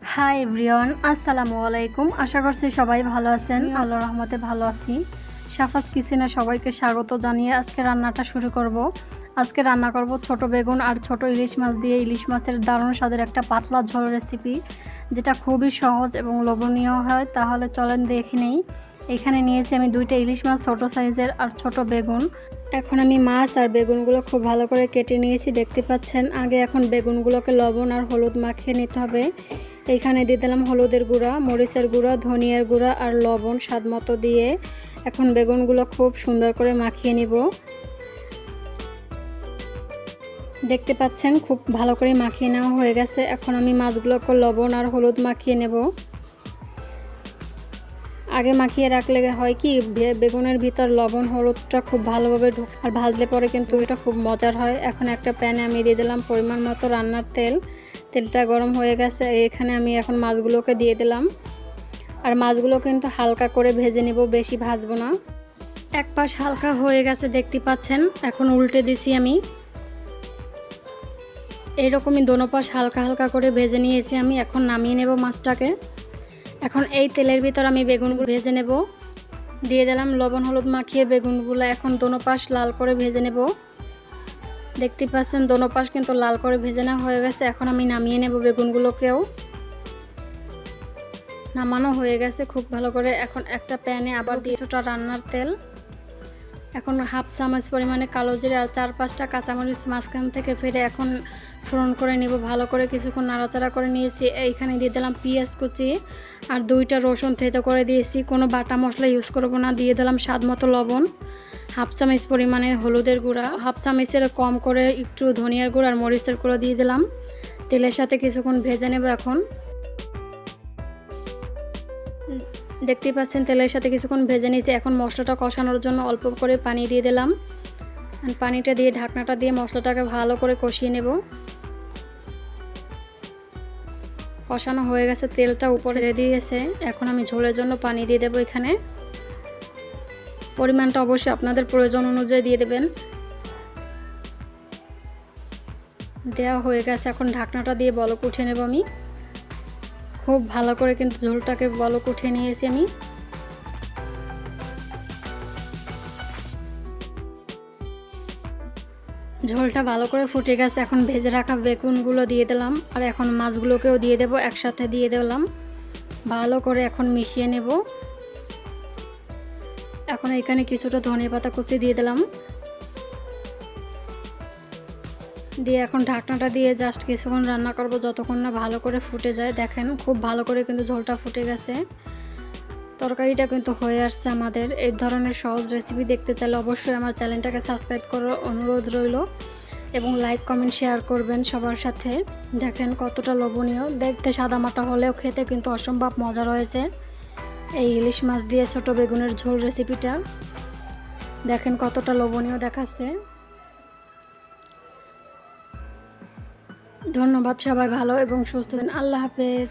Hi everyone, আসসালামু আলাইকুম। আশা করছি সবাই ভালো আছেন। আল্লাহর রহমতে ভালো আছি। সাফাস কিচেনে সবাইকে স্বাগত জানিয়ে আজকে রান্নাটা শুরু করব। আজকে রান্না করব ছোট বেগুন আর ছোট ইলিশ মাছ দিয়ে ইলিশ মাছের দারুণ স্বাদের একটা পাতলা ঝোল রেসিপি, যেটা খুবই সহজ এবং লোভনীয় হয়। তাহলে চলেন দেখে নেই। এখানে নিয়েছি আমি 2টা ইলিশ মাছ, ছোট সাইজের, আর ছোট বেগুন। এখন আমি মাছ আর বেগুনগুলো খুব ভালো করে কেটে নিয়েছি, দেখতে পাচ্ছেন। আগে এখন বেগুনগুলোকে লবণ আর হলুদ মাখিয়ে নিতে হবে। এইখানে দিয়ে দিলাম হলুদের গুঁড়া, মরিচের গুঁড়া, ধনিয়ার গুঁড়া আর লবণ স্বাদ মতো দিয়ে এখন বেগুনগুলো খুব সুন্দর করে মাখিয়ে নিব। দেখতে পাচ্ছেন খুব ভালো করে মাখিয়ে নেওয়া হয়ে গেছে। এখন আমি মাছগুলোকে লবণ আর হলুদ মাখিয়ে নেব। আগে মাখিয়ে রাখলে হয় কি, বেগুনের ভিতর লবণ হলুদটা খুব ভালোভাবে ঢুকে আর ভাজলে পরে কিন্তু এটা খুব মজার হয়। এখন একটা প্যানে আমি দিয়ে দিলাম পরিমাণ মতো রান্নার তেল। তেলটা গরম হয়ে গেছে। এখানে আমি এখন মাছগুলোকে দিয়ে দিলাম। আর মাছগুলো কিন্তু হালকা করে ভেজে নেব, বেশি ভাজবো না। এক পাশ হালকা হয়ে গেছে দেখতে পাচ্ছেন। এখন উল্টে দিছি আমি। এইরকমই দোনো পাশ হালকা হালকা করে ভেজে নিয়েছি আমি। এখন নামিয়ে নেব মাছটাকে। এখন এই তেলের ভিতর আমি বেগুনগুলো ভেজে নেব। দিয়ে দিলাম লবণ হলুদ মাখিয়ে বেগুনগুলো। এখন দোনো পাশ লাল করে ভেজে নেব। দেখতে পাচ্ছেন দোনো পাশ কিন্তু লাল করে ভেজে নেওয়া হয়ে গেছে। এখন আমি নামিয়ে নেব বেগুনগুলোকেও। নামানো হয়ে গেছে খুব ভালো করে। এখন একটা প্যানে আবার দিয়ে কিছুটা রান্নার তেল। এখন হাফ চামচ পরিমাণে কালো জিরে আর 4-5টা কাঁচামরিচ মাঝখান থেকে ফেলে এখন ফোড়ন করে নেব। ভালো করে কিছুক্ষণ নাড়াচাড়া করে নিয়েছি। এইখানে দিয়ে দিলাম পেঁয়াজ কুচি আর 2টা রসুন থেতো করে দিয়েছি। কোনো বাটা মশলা ইউজ করব না। দিয়ে দিলাম স্বাদ মতো লবণ, হাফ চামচ পরিমাণে হলুদের গুঁড়া, হাফ চামচের কম করে একটু ধনিয়ার গুঁড়া আর মরিচের গুঁড়ো দিয়ে দিলাম। তেলের সাথে কিছুক্ষণ ভেজে নেব। এখন দেখতেই পাচ্ছেন তেলের সাথে কিছুক্ষণ ভেজে নিয়েছি। এখন মশলাটা কষানোর জন্য অল্প করে পানি দিয়ে দিলাম। পানিটা দিয়ে ঢাকনাটা দিয়ে মশলাটাকে ভালো করে কষিয়ে নেব। কষানো হয়ে গেছে, তেলটা উপরে ছেড়ে দিয়েছে। এখন আমি ঝোলের জন্য পানি দিয়ে দেবো। এখানে পরিমাণটা অবশ্যই আপনাদের প্রয়োজন অনুযায়ী দিয়ে দেবেন। দেওয়া হয়ে গেছে। এখন ঢাকনাটা দিয়ে বলক উঠিয়ে নেব আমি। খুব ভালো করে কিন্তু ঝোলটাকে বলক উঠিয়ে নিয়েছি আমি। ঝোলটা ভালো করে ফুটে গেছে। এখন ভেজে রাখা বেগুনগুলো দিয়ে দিলাম আর এখন মাছগুলোকেও দিয়ে দেব। একসাথে দিয়ে দিলাম, ভালো করে এখন মিশিয়ে নেব। এখন এখানে কিছুটা ধনিয়া পাতা কুচি দিয়ে দিলাম। দিয়ে এখন ঢাকনাটা দিয়ে জাস্ট কিছুক্ষণ রান্না করব, যতক্ষণ না ভালো করে ফুটে যায়। দেখেন খুব ভালো করে কিন্তু ঝোলটা ফুটে গেছে। তরকারিটা কিন্তু হয়ে আসছে আমাদের। এই ধরনের সহজ রেসিপি দেখতে চাইলে অবশ্যই আমার চ্যানেলটাকে সাবস্ক্রাইব করার অনুরোধ রইল এবং লাইক কমেন্ট শেয়ার করবেন সবার সাথে। দেখেন কতটা লোভনীয় দেখতে, সাদামাটা হলেও খেতে কিন্তু অসম্ভব মজা রয়েছে এই ইলিশ মাছ দিয়ে ছোট বেগুনের ঝোল রেসিপিটা। দেখেন কতটা লোভনীয় দেখাচ্ছে। ধন্যবাদ, সবাই ভালো এবং সুস্থ থাকুন। আল্লাহ হাফেজ।